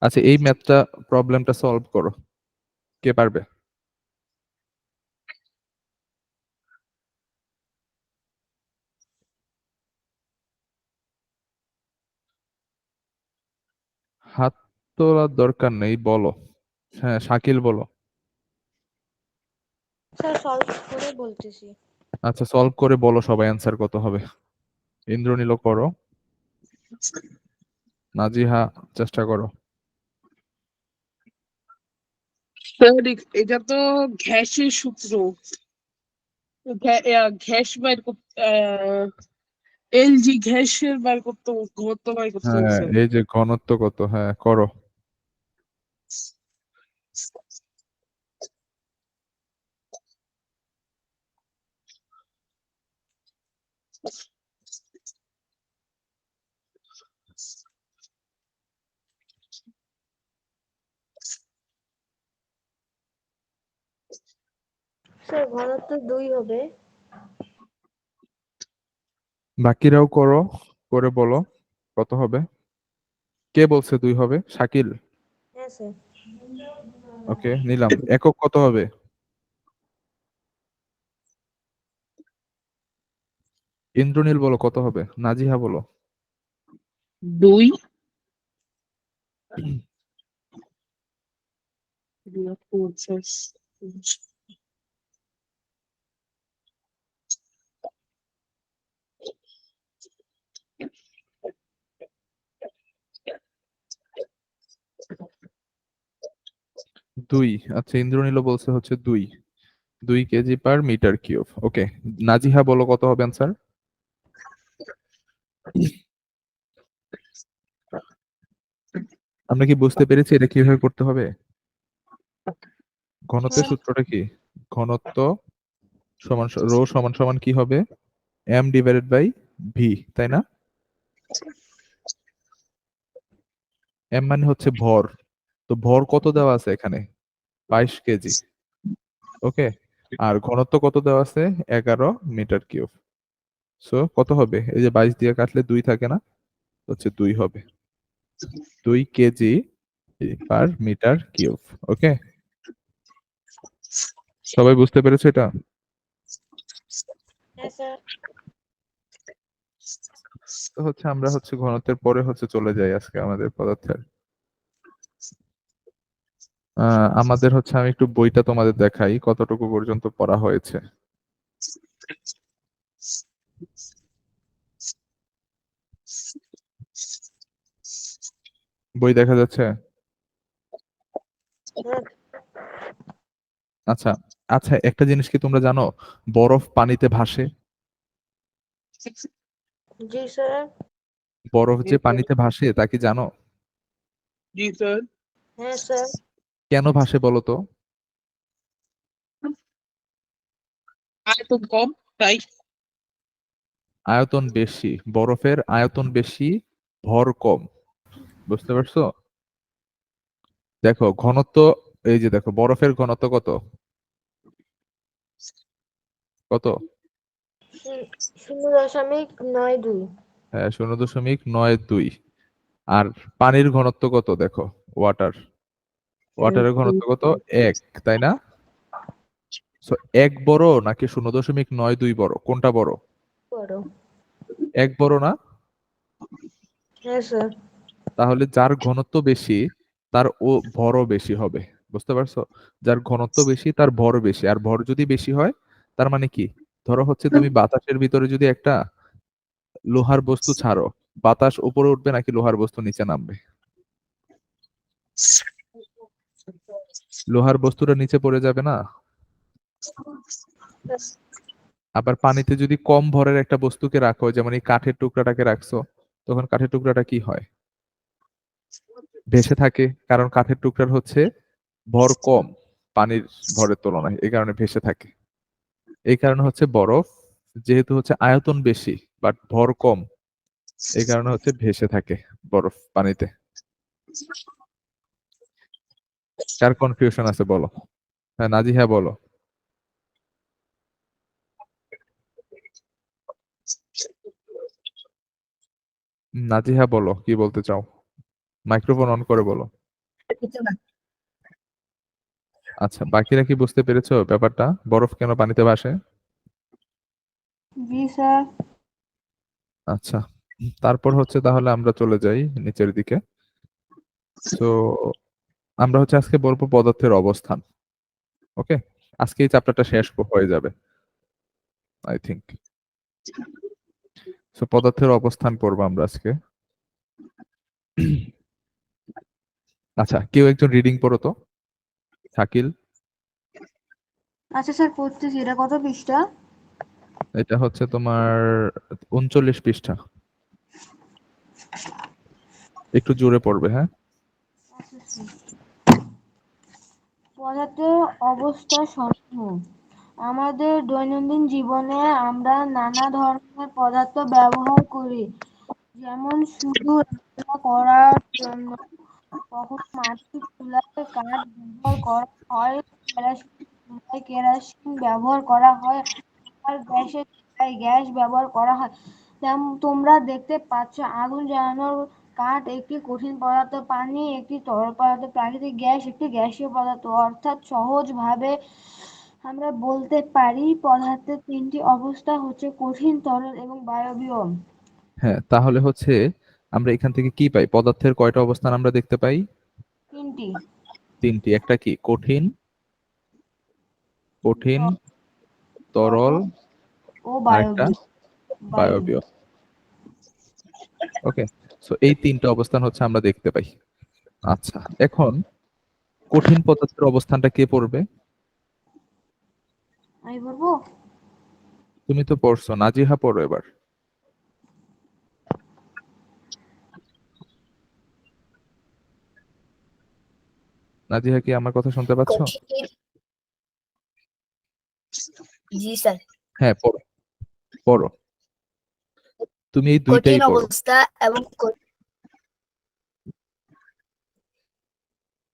আচ্ছা, এই ম্যাথটা প্রবলেমটা সলভ করো, কে পারবে? হাত তোলার দরকার নেই, বলো। হ্যাঁ, শাকিল বলো। স্যার সলভ করে বলতেছি। আচ্ছা, সলভ করে বলো সবাই অ্যান্সার কত হবে। ইন্দ্রনীল করো, নাজিহা চেষ্টা করো। স্যার এটা তো গ্যাসের সূত্র। গ্যাস বাইর করতে এলজি গ্যাসের বাইর করতে ঘনত্ব বাইর করতে হ্যাঁ, বলছেন। এই যে ঘনত্ব কত, হ্যাঁ করো। স্যার ঘনত্ব 2 হবে। বাকিরাও করো, করে বলো কত হবে। কে বলছে 2 হবে? শাকিল। হ্যাঁ স্যার। ওকে, নিলাম। একক কত হবে? ইন্দ্রনীল বলো কত হবে। নাজিহা বলো। 2 2। আচ্ছা, ইন্দ্রনীল বলছে হচ্ছে 2 কেজি পার মিটার কিউব। ওকে, নাজিহা বলো কত হবে অ্যান্সার। আমরা কি বুঝতে পেরেছি এটা কিভাবে করতে হবে? ঘনত্বের হ্যাঁ সূত্রটা কি? ঘনত্ব সমান রো সমান সমান কি হবে? এম ডিভাইডেড বাই ভি, তাই না? এম মানে হচ্ছে ভর। তো ভর কত দেওয়া আছে এখানে? 22 কেজি। ওকে, আর ঘনত্ব কত দেওয়া আছে? 11 মিটার কিউব। সো কত হবে? এই যে 22 দিয়ে কাটলে 2 থাকে না, হচ্ছে 2 হবে। 2 কেজি পার মিটার কিউব। ওকে, সবাই বুঝতে পেরেছো এটা? হ্যাঁ স্যার। তো হচ্ছে আমরা হচ্ছে ঘনত্বের পরে হচ্ছে চলে যাই আজকে আমাদের পদার্থের। আমাদের হচ্ছে আমি একটু বইটা তোমাদের দেখাই কতটুকু পর্যন্ত পড়া হয়েছে। বই দেখা যাচ্ছে? হ্যাঁ। আচ্ছা আচ্ছা, একটা জিনিস কি তোমরা জানো, বরফ পানিতে ভাসে? জি স্যার। বরফ যে পানিতে ভাসে তা কি জানো? জি স্যার। হ্যাঁ স্যার। কেন ভাসে বলো তো? আয়তন কম তাই। আয়তন বেশি, বরফের আয়তন বেশি, ভর কম। বুঝতে পারছো? দেখো ঘনত্ব, এই যে দেখো বরফের ঘনত্ব কত কত? 0.92। হ্যাঁ, 0.92। আর পানির ঘনত্ব কত দেখো, ওয়াটারের ঘনত্ব কত? 1, তাই না? So, 1 বড় নাকি 0.92 বড়, কোনটা বড়? বড়। 1 বড় না? হ্যাঁ স্যার। তাহলে যার ঘনত্ব বেশি তার ও ভরও বেশি হবে। বুঝতে পারছো? যার ঘনত্ব বেশি তার ভর বেশি, আর ভর যদি বেশি হয় তার মানে কি? ধরো হচ্ছে তুমি বাতাসের ভিতরে যদি একটা লোহার বস্তু ছাড়ো, বাতাস উপরে উঠবে নাকি লোহার বস্তু নিচে নামবে? লোহার বস্তুটা নিচে পড়ে যাবে না? আবার পানিতে যদি কম ভরের একটা বস্তুকে রাখো, যেমন এই কাঠের টুকরাটাকে রাখছো, তখন কাঠের টুকরাটা কি হয়? ভেসে থাকে, কারণ কাঠের টুকরার হচ্ছে ভর কম পানির ভরের তুলনায়, এই কারণে ভেসে থাকে। এই কারণে হচ্ছে বরফ, যেহেতু হচ্ছে আয়তন বেশি বাট ভর কম, এই কারণে হচ্ছে ভেসে থাকে বরফ পানিতে। কার কনফিউশন আছে বলো। হ্যাঁ, নাজিহা বলো। নাজিহা বলো কি বলতে চাও, মাইক্রোফোন অন করে বলো। কিছু না। আচ্ছা, বাকিরা কি বুঝতে পেরেছো ব্যাপারটা? বরফ কেন পানিতে ভাসে? জি স্যার। আচ্ছা, তারপর হচ্ছে তাহলে আমরা চলে যাই নিচের দিকে। তো আমরা হচ্ছে আজকে বলবো পদার্থের অবস্থান। ওকে, আজকে এই চ্যাপ্টারটা শেষ হয়ে যাবে আই থিংক। তো পদার্থের অবস্থান পড়বো আমরা আজকে। আচ্ছা, কেউ একজন রিডিং পড়ো তো। শাকিল। আচ্ছা স্যার, পড়তেছি। এটা কত পৃষ্ঠা? এটা হচ্ছে তোমার 39 পৃষ্ঠা। একটু জোরে পড়বে, হ্যাঁ। আচ্ছা স্যার। পদার্থের অবস্থা সমূহ। আমাদের দৈনন্দিন জীবনে আমরা নানা ধরনের পদার্থ ব্যবহার করি, যেমন শুধু রান্না করার জন্য কখনো মাটির চুলায় কাঠ ব্যবহার করা হয়, কেরোসিন চুলায় কেরোসিন ব্যবহার করা হয়, আর গ্যাসের চুলায় গ্যাস ব্যবহার করা হয়। তোমরা দেখতে পাচ্ছ, আগুন জ্বালানোর কাঠ একটি কঠিন পদার্থ, পানি একটি তরল পদার্থ, প্রাকৃতিক গ্যাস একটি গ্যাসীয় পদার্থ। অর্থাৎ সহজভাবে আমরা বলতে পারি পদার্থের তিনটি অবস্থা হচ্ছে কঠিন, তরল এবং বায়বীয়। হ্যাঁ, তাহলে হচ্ছে আমরা এখান থেকে কি পাই? পদার্থের কয়টা অবস্থান আমরা দেখতে পাই? তিনটি। তিনটি। একটা কি? কঠিন, কঠিন, ত- তরল, তরল ও আরেকটা বায়বীয়। বায়বীয়। বায়বীয়। ওকে, সো এই তিনটা অবস্থান হচ্ছে আমরা দেখতে পাই। আচ্ছা, এখন কঠিন পদার্থের অবস্থানটা কে পড়বে? আমি বলবো। তুমি তো পড়ছো, নাজিহা পড়ো এবার। নাজিহা, কি আমার কথা শুনতে পাচ্ছ? কঠিন, জি স্যার। হ্যাঁ, পড়ো পড়ো, তুমি এই দুইটাই কঠিন পড়ো। অবস্থা এবং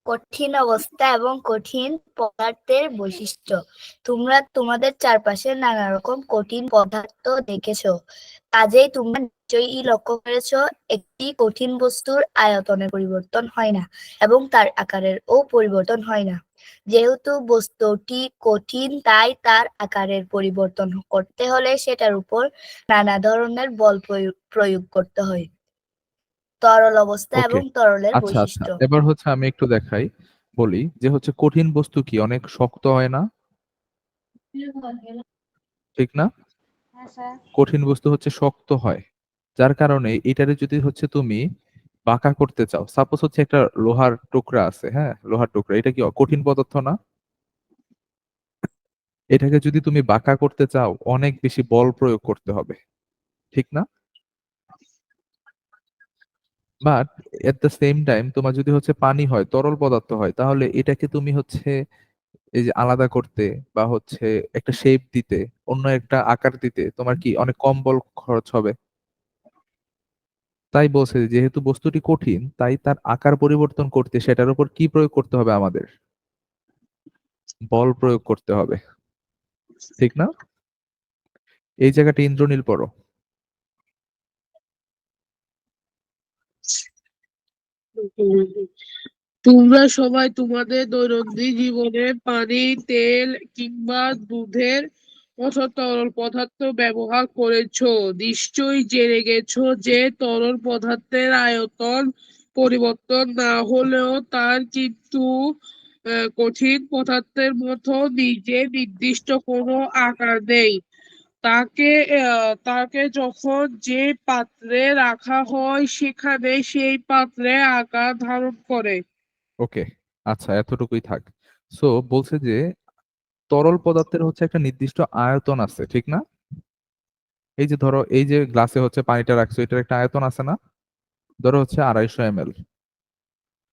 কঠিন অবস্থা এবং কঠিন পদার্থের বৈশিষ্ট্য। তোমরা তোমাদের চারপাশে নানা রকম কঠিন পদার্থ দেখেছো, কাজেই তোমরা নিশ্চয়ই লক্ষ্য করেছো একটি কঠিন বস্তুর আয়তনের পরিবর্তন হয় না এবং তার আকারেরও পরিবর্তন হয় না। যেহেতু বস্তুটি কঠিন, তাই তার আকারের পরিবর্তন করতে হলে সেটার উপর নানা ধরনের বল প্রয়োগ করতে হয়। তরল অবস্থা ওকে, এবং তরলের আচ্ছা আচ্ছা, বৈশিষ্ট্য। এবার হচ্ছে আমি একটু দেখাই, বলি যে হচ্ছে কঠিন বস্তু কি অনেক শক্ত হয় না? ঠিক না? হ্যাঁ স্যার। কঠিন বস্তু হচ্ছে শক্ত হয়, যার কারণে এটারে যদি হচ্ছে তুমি বাঁকা করতে চাও, সাপোজ হচ্ছে একটা লোহার টুকরা আছে, হ্যাঁ, লোহার টুকরা, এটা কি কঠিন পদার্থ না? এটাকে যদি তুমি বাঁকা করতে চাও অনেক বেশি বল প্রয়োগ করতে হবে, ঠিক না? But at the same time তোমার যদি হচ্ছে পানি হয়, তরল পদার্থ হয়, তাহলে এটাকে তুমি হচ্ছে এই যে আলাদা করতে বা হচ্ছে একটা শেপ দিতে, অন্য একটা আকার দিতে তোমার কি অনেক কম বল খরচ হবে। তাই বলছে যে যেহেতু বস্তুটি কঠিন, তাই তার আকার পরিবর্তন করতে সেটার উপর কি প্রয়োগ করতে হবে? আমাদের বল প্রয়োগ করতে হবে, ঠিক না? এই জায়গাটা ইন্দ্রনীল পড়ো। তোমরা সবাই তোমাদের দৈনন্দিন জীবনে পানি, তেল কিংবা দুধের মতো তরল পদার্থ ব্যবহার করেছো। নিশ্চয়ই জেনে গেছো যে তরল পদার্থের আয়তন পরিবর্তন না হলেও তার কিন্তু কঠিন পদার্থের মতো নিজে নির্দিষ্ট কোনো আকার নেই। তাকে যখন যে পাত্রে রাখা হয় সেখানে সেই পাত্রে আকার ধারণ করে। ওকে, আচ্ছা, এতটুকুই থাক। সো বলছে যে তরল পদার্থের হচ্ছে একটা নির্দিষ্ট আয়তন আছে, ঠিক না? এই যে ধরো, এই যে গ্লাসে হচ্ছে পানিটা রাখছো, এটার একটা আয়তন আছে না? ধরো হচ্ছে 250 ml,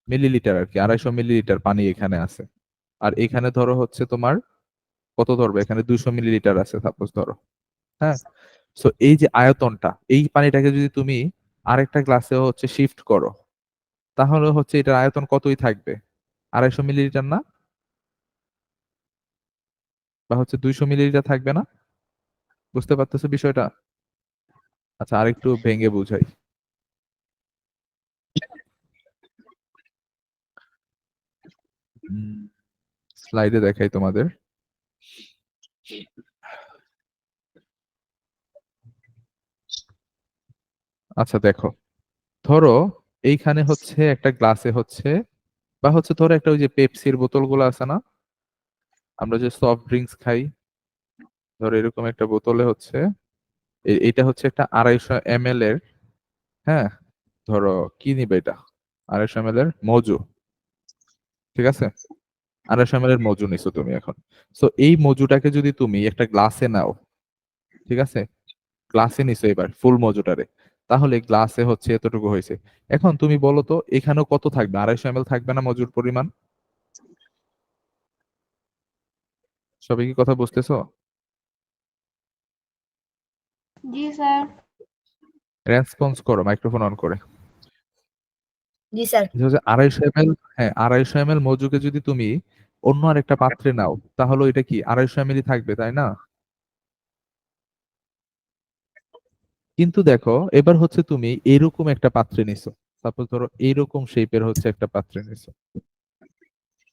মিলিলিটার আর কি, 250 মিলিলিটার পানি এখানে আছে। আর এখানে ধরো হচ্ছে তোমার কত ধরবে, এখানে 200 মিলিলিটার আছে সাপোজ ধরো, হ্যাঁ। সো এই যে আয়তনটা, এই পানিটাকে যদি তুমি আরেকটা গ্লাসে হচ্ছে শিফট করো, তাহলে হচ্ছে এটার আয়তন কতই থাকবে? 250 মিলিলিটার না? বা হচ্ছে 200 মিলিলিটার থাকবে না? বুঝতে পারতেছো বিষয়টা? আচ্ছা, আরেকটু ভেঙে বুঝাই। স্লাইডে দেখাই তোমাদের। আচ্ছা দেখো, ধরো এইখানে হচ্ছে একটা গ্লাসে হচ্ছে, বা হচ্ছে ধরো একটা ওই যে পেপসির বোতলগুলো আছে না, আমরা যে সফট ড্রিঙ্কস খাই, ধরো এরকম একটা বোতলে হচ্ছে এটা হচ্ছে একটা 250 ml এর, হ্যাঁ, ধরো কি নিবে এটা, 250 ml এর মজু, ঠিক আছে, 250 ml এর মজু নিছো তুমি এখন। তো এই মজুটাকে যদি তুমি একটা গ্লাসে নাও, ঠিক আছে, গ্লাসে নিছো এবার ফুল মজুটারে, তাহলে গ্লাসে হচ্ছে এতটুকু হয়েছে। এখন তুমি বলো তো এখানেও কত থাকবে, 250 ml থাকবে না মজুর পরিমাণ? সবাই কি কথা বুঝতেছো? জি স্যার। রেসপন্স করো মাইক্রোফোন অন করে। জি স্যার। এটা হচ্ছে 250 ml, হ্যাঁ 250 ml মজুকে যদি তুমি অন্য আরেকটা পাত্রে নাও, তাহলে এটা কি 250 ml থাকবে, তাই না? কিন্তু দেখো এবার হচ্ছে তুমি এরকম একটা পাত্রে নিছো, সাপোজ ধরো এইরকম শেপের হচ্ছে একটা পাত্রে নিছো,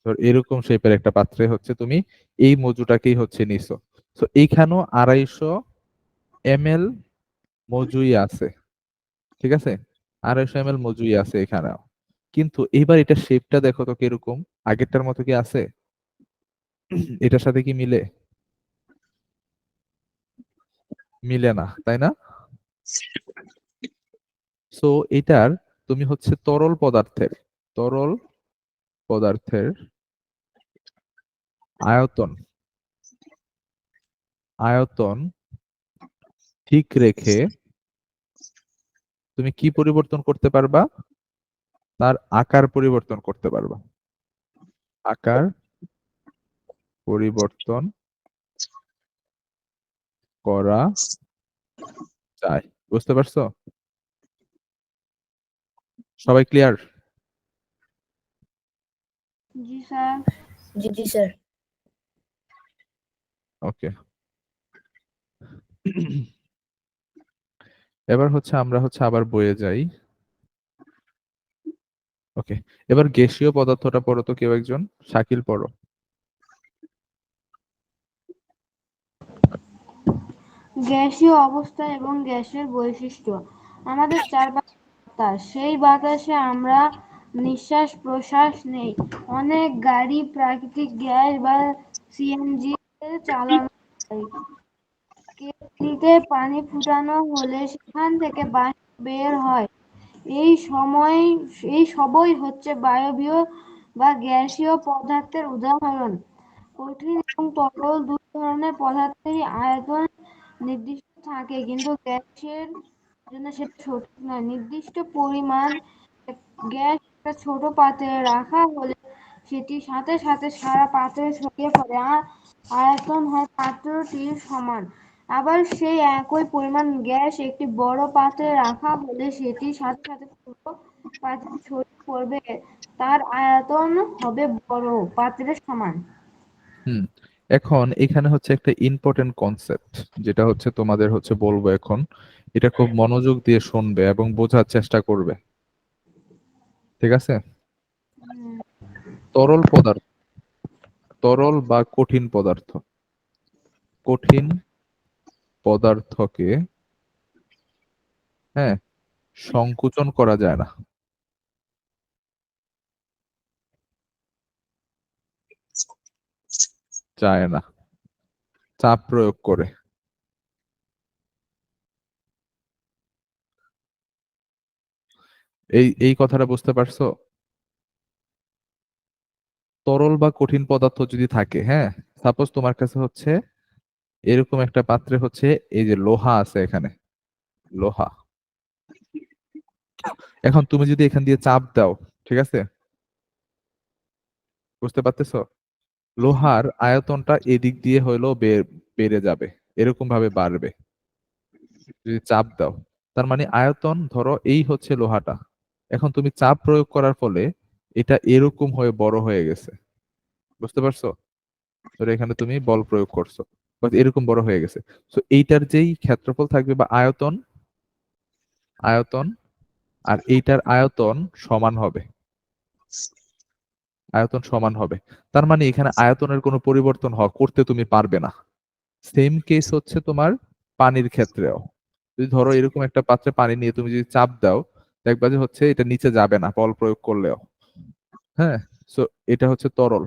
ধর এরকম শেপের একটা পাত্রে হচ্ছে তুমি এই মজুটাকেই হচ্ছে নিছো। তো এইখানেও 250 ml মজুই আছে, ঠিক আছে, 250 ml মজুই আছে এখানেও। কিন্তু এবার এটা শেপটা দেখো তো কিরকম, আগেরটার মতো কি আছে? এটার সাথে কি মিলে? মিলে না, তাই না? সো এটার তুমি হচ্ছে তরল পদার্থের আয়তন আয়তন ঠিক রেখে তুমি কি পরিবর্তন করতে পারবা? তার আকার পরিবর্তন করতে পারবা। আকার পরিবর্তন করা যায়। বুঝতে পারছো? সবাই ক্লিয়ার? জি স্যার। জি জি স্যার। ওকে। এবার হচ্ছে আমরা হচ্ছে আবার বইয়ে যাই। ওকে, এবার গ্যাসীয় পদার্থটা পড়ো তো কেউ একজন, শাকিল পড়ো। গ্যাসীয় অবস্থা এবং গ্যাসের বৈশিষ্ট্য। আমাদের চারপাশে বাতাস, সেই বাতাসে আমরা নিঃশ্বাস প্রশ্বাস নেই। অনেক গাড়ি প্রাকৃতিক গ্যাস বা সিএনজি চালানো হয়। কেটলিতে পানি ফুটানো হলে সেখান থেকে বাষ্প বের হয়। এই সময় এই সবই হচ্ছে বায়বীয় বা গ্যাসীয় পদার্থের উদাহরণ। কঠিন এবং তরল দুই ধরনের পদার্থেরই আয়তন নির্দিষ্ট থাকে, কিন্তু গ্যাসের জন্য সেটা সঠিক নয়। নির্দিষ্ট পরিমাণ গ্যাস একটা ছোট পাত্রে রাখা হলে সেটি সাথে সাথে সারা পাত্রে ছড়িয়ে পড়ে আর আয়তন হয় পাত্রটির সমান। আবার সেই একই পরিমাণ গ্যাস একটি বড় পাত্রে রাখা হলে সেটি সাথে সাথে ছোট পাত্রে ছড়িয়ে পড়বে, তার আয়তন হবে বড় পাত্রের সমান। হুম, এখন এখানে হচ্ছে একটা ইম্পর্টেন্ট কনসেপ্ট, যেটা হচ্ছে তোমাদের হচ্ছে বলবো এখন, এটা খুব মনোযোগ দিয়ে শুনবে এবং বোঝার চেষ্টা করবে, ঠিক আছে? তরল পদার্থ, তরল বা কঠিন পদার্থকে, হ্যাঁ, সংকুচন করা যায় না। যায় না চাপ প্রয়োগ করে। এই কথাটা বুঝতে পারছো? তরল বা কঠিন পদার্থ যদি থাকে, হ্যাঁ, সাপোজ তোমার কাছে হচ্ছে এরকম একটা পাত্রে হচ্ছে এই যে লোহা আছে এখানে, লোহা, এখন তুমি যদি এখান দিয়ে চাপ দাও, ঠিক আছে, বুঝতে পারতেছো, লোহার আয়তনটা এদিক দিয়ে হইলেও বেড়ে যাবে, এরকম ভাবে বাড়বে যদি চাপ দাও। তার মানে আয়তন ধরো এই হচ্ছে লোহাটা, এখন তুমি চাপ প্রয়োগ করার ফলে এটা এরকম হয়ে বড় হয়ে গেছে, বুঝতে পারছো? ধরো এখানে তুমি বল প্রয়োগ করছো, বাট এরকম বড় হয়ে গেছে। তো এইটার যেই ক্ষেত্রফল থাকবে বা আয়তন, আয়তন আর এইটার আয়তন সমান হবে, আয়তন সমান হবে। তার মানে এখানে আয়তনের কোনো পরিবর্তন করতে তুমি পারবে না। সেম কেস হচ্ছে তোমার পানির ক্ষেত্রেও। যদি ধরো এরকম একটা পাত্রে পানি নিয়ে তুমি যদি চাপ দাও, দেখবা যে হচ্ছে এটা নিচে যাবে না বল প্রয়োগ করলেও। হ্যাঁ, সো এটা হচ্ছে তরল।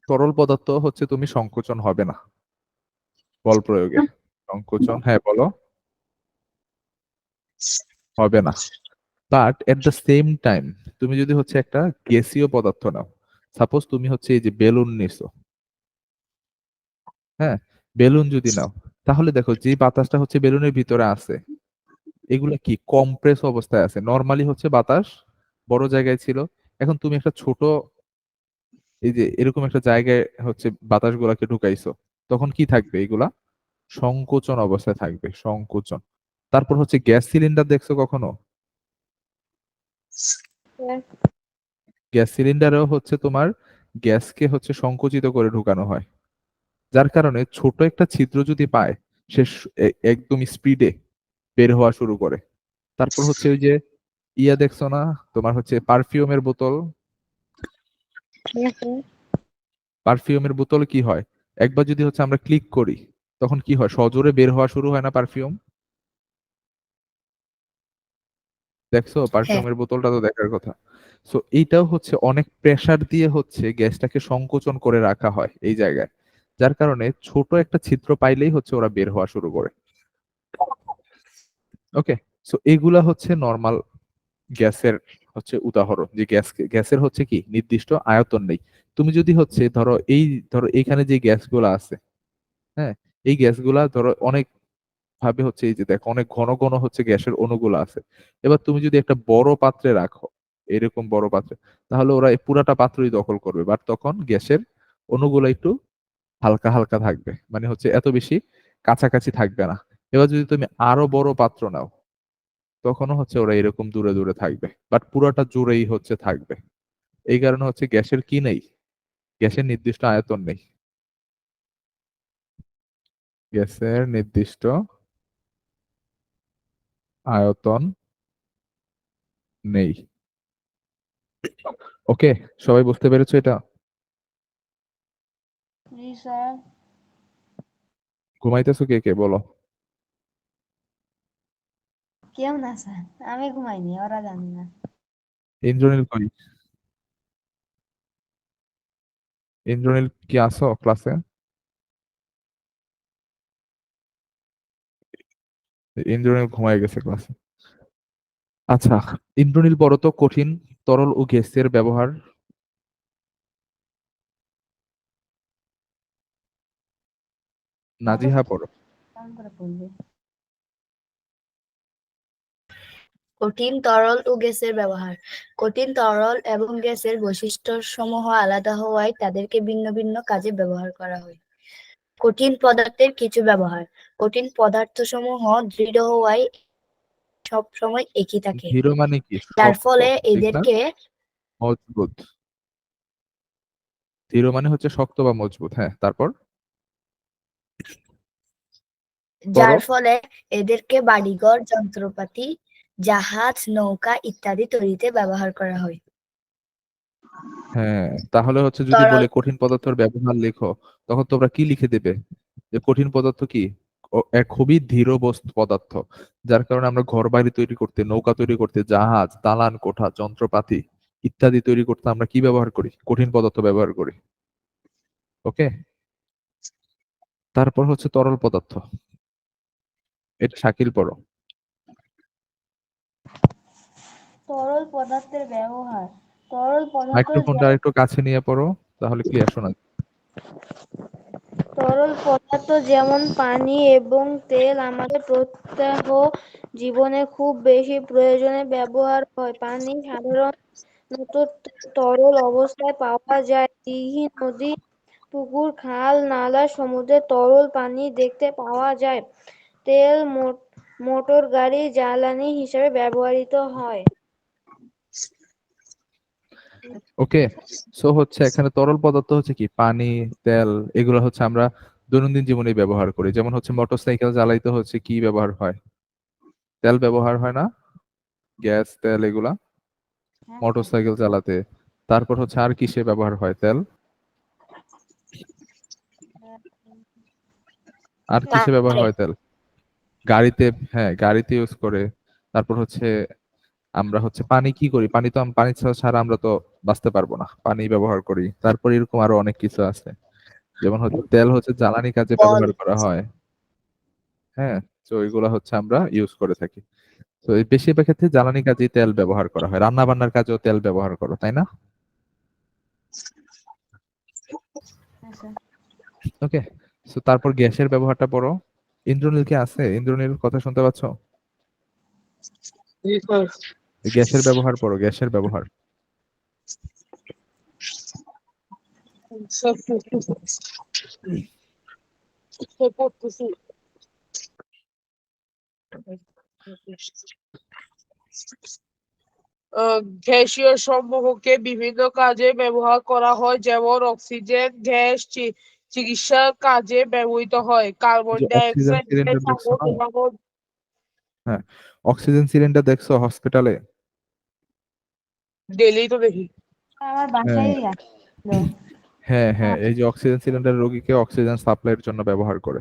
তরল পদার্থ হচ্ছে তুমি সংকোচন হবে না বল প্রয়োগে। সংকোচন, হ্যাঁ বলো, হবে না। But at the same time তুমি যদি হচ্ছে একটা গ্যাসীয় পদার্থ নাও, সাপোজ তুমি হচ্ছে এই যে বেলুন নিছো, হ্যাঁ, বেলুন যদি নাও, তাহলে দেখো যে বাতাসটা হচ্ছে বেলুনের ভিতরে আছে, এগুলা কি কম্প্রেস অবস্থায় আছে। নরমালি হচ্ছে বাতাস বড় জায়গায় ছিল, এখন তুমি একটা ছোট এই যে এরকম একটা জায়গায় হচ্ছে বাতাস গুলাকে ঢুকাইছো, তখন কি থাকবে? এগুলা সংকোচন অবস্থায় থাকবে, সংকোচন। তারপর হচ্ছে গ্যাস সিলিন্ডার দেখছো কখনো? গ্যাস সিলিন্ডারেও হচ্ছে তোমার গ্যাসকে হচ্ছে সংকুচিত করে ঢুকানো হয়, যার কারণে ছোট একটা ছিদ্র যদি পায়, সে একদম স্পিডে বের হওয়া শুরু করে। তারপর হচ্ছে ওই যে দেখছো না, তোমার হচ্ছে পারফিউমের বোতল, পারফিউমের বোতল কি হয়, একবার যদি হচ্ছে আমরা ক্লিক করি, তখন কি হয়, সজোরে বের হওয়া শুরু হয় না পারফিউম? দেখছো হ্যাঁ। পারফিউমের বোতলটা তো দেখার কথা। সো এইটাও হচ্ছে অনেক প্রেসার দিয়ে হচ্ছে গ্যাসটাকে সংকোচন করে রাখা হয় এই জায়গায়, যার কারণে ছোট একটা ছিদ্র পাইলেই হচ্ছে ওরা বের হওয়া শুরু করে। ওকে, সো এগুলা হচ্ছে নর্মাল গ্যাসের হচ্ছে উদাহরণ, যে গ্যাসের হচ্ছে কি নির্দিষ্ট আয়তন নেই। তুমি যদি হচ্ছে ধরো এইখানে যে গ্যাসগুলা আছে, হ্যাঁ, এই গ্যাসগুলা ধরো অনেক ভাবে হচ্ছে এই যে দেখো অনেক ঘন ঘন হচ্ছে গ্যাসের অণুগুলো আছে। এবার তুমি যদি একটা বড় পাত্রে রাখো, এরকম বড় পাত্রে, তাহলে ওরা এই পুরাটা পাত্রই দখল করবে, বাট তখন গ্যাসের অণুগুলো একটু হালকা হালকা থাকবে, মানে হচ্ছে এত বেশি কাছাকাছি থাকবে না। এবার যদি তুমি আরো বড় পাত্র নাও, তখনও হচ্ছে ওরা এরকম দূরে দূরে থাকবে, বাট পুরাটা জুড়েই হচ্ছে থাকবে। এই কারণে হচ্ছে গ্যাসের কি নেই, গ্যাসের নির্দিষ্ট আয়তন নেই, গ্যাসের নির্দিষ্ট আয়তন নেই। ওকে, সবাই বুঝতে পেরেছো এটা? জি স্যার। ঘুমাইতেছো কে কে বলো? কেউ না স্যার, আমি ঘুমাইনি, ওরা জানি না। ইন্দ্রনীল কই? ইন্দ্রনীল কি আসো ক্লাসে? ইন্দ্রনীল ঘুমায় গেছে ক্লাসে। আচ্ছা, ইন্দ্রনীল বলো তো কঠিন, তরল ও গ্যাসের ব্যবহার। নাজিহা পড়ো। কেমন করে বলবে? কঠিন তরল ও গ্যাসের ব্যবহার। কঠিন তরল এবং গ্যাসের বৈশিষ্ট্যসমূহ আলাদা হওয়ায় তাদেরকে ভিন্ন ভিন্ন কাজে ব্যবহার করা হয়। কঠিন পদার্থের কিছু ব্যবহার। কঠিন পদার্থসমূহ দৃঢ় হওয়ায় সব সময় একই থাকে, দৃঢ় মানে কি? যার শক্ত, ফলে ঠিক না? এদেরকে মজবুত। দৃঢ় মানে হচ্ছে শক্ত বা মজবুত, হ্যাঁ। তারপর পড়ো। যার ফলে এদেরকে বাড়িঘর, যন্ত্রপাতি, জাহাজ, নৌকা ইত্যাদি তৈরিতে ব্যবহার করা হয়। হ্যাঁ, তাহলে হচ্ছে যদি তরল বলে কঠিন পদার্থের ব্যবহার লেখো, তখন তোমরা কি লিখে দেবে? যে কঠিন পদার্থ কি? এক খুবই দৃঢ় বস্তু পদার্থ, যার কারণে আমরা ঘর বাড়ি তৈরি করতে, নৌকা তৈরি করতে, জাহাজ, দালান কোঠা, যন্ত্রপাতি ইত্যাদি তৈরি করতে আমরা কি ব্যবহার করি? কঠিন পদার্থ ব্যবহার করি। ওকে, তারপর হচ্ছে তরল পদার্থ, এটা শাকিল পড়ো। তরল পদার্থের ব্যবহার। তরল পদার্থ মাইক্রোফোনটা যেমন একটু কাছে নিয়ে পড়ো, তাহলে ক্লিয়ার শোনা যাবে। তরল পদার্থ যেমন পানি এবং তেল আমাদের প্রত্যহ জীবনে খুব বেশি প্রয়োজনে ব্যবহার হয়। পানি সাধারণত তরল অবস্থায় পাওয়া যায়। দিঘি, নদী, পুকুর, খাল, নালা, সমুদ্রে তরল পানি দেখতে পাওয়া যায়। তেল মোটর গাড়ি জ্বালানি হিসেবে ব্যবহৃত হয়। ওকে, সো হচ্ছে এখানে তরল পদার্থ হচ্ছে কি, পানি, তেল, এগুলো হচ্ছে আমরা দৈনন্দিন জীবনে ব্যবহার করি। যেমন হচ্ছে মোটরসাইকেল জ্বালাইতে হচ্ছে কি ব্যবহার হয়? তেল ব্যবহার হয় না? গ্যাস, তেল এগুলা হ্যাঁ স্যার। মোটরসাইকেল চালাতে। তারপর হচ্ছে আর কিসে ব্যবহার হয় তেল? আর কিসে ব্যবহার পাত্রে। হয় তেল? গাড়িতে, হ্যাঁ গাড়িতে ইউজ করে। তারপর হচ্ছে আমরা হচ্ছে পানি কি করি, পানি তো পানি ছাড়া আমরা তো বাঁচতে পারবো না, পানি ব্যবহার করি। তারপর এরকম আরো অনেক কিছু আছে, যেমন হচ্ছে তেল হচ্ছে জ্বালানি কাজে বল। ব্যবহার করা হয়। হ্যাঁ, তো ওইগুলা হচ্ছে আমরা ইউজ করে থাকি। তো এই বেশিরভাগ ক্ষেত্রে জ্বালানি কাজে তেল ব্যবহার করা হয়, রান্না বান্নার কাজেও তেল ব্যবহার করো, তাই না? হ্যাঁ স্যার। ওকে, তো তারপর গ্যাসের ব্যবহারটা পড়ো। ইন্দ্রনীল কি আছে? ইন্দ্রনীল কথা শুনতে পাচ্ছ? জি স্যার। এই গ্যাসের ব্যবহার পড়ো, গ্যাসের ব্যবহার। স্যার পড়তেছি। স্যার পড়তেছি। গ্যাসীয় সমূহকে বিভিন্ন কাজে ব্যবহার করা হয়, যেমন অক্সিজেন গ্যাস চিকিৎসার কাজে ব্যবহৃত হয়। কার্বন যে die oxygen oxide gas cylinder দেখছো আগুন না? নেভানোর। হ্যাঁ, অক্সিজেন সিলিন্ডার দেখছো হসপিটালে? ডেলি তো দেখি। আমার হ্যাঁ বাসায় আসলো। হ্যাঁ হ্যাঁ, এই যে অক্সিজেন সিলিন্ডার রোগীকে অক্সিজেন সাপ্লাইয়ের জন্য ব্যবহার করে।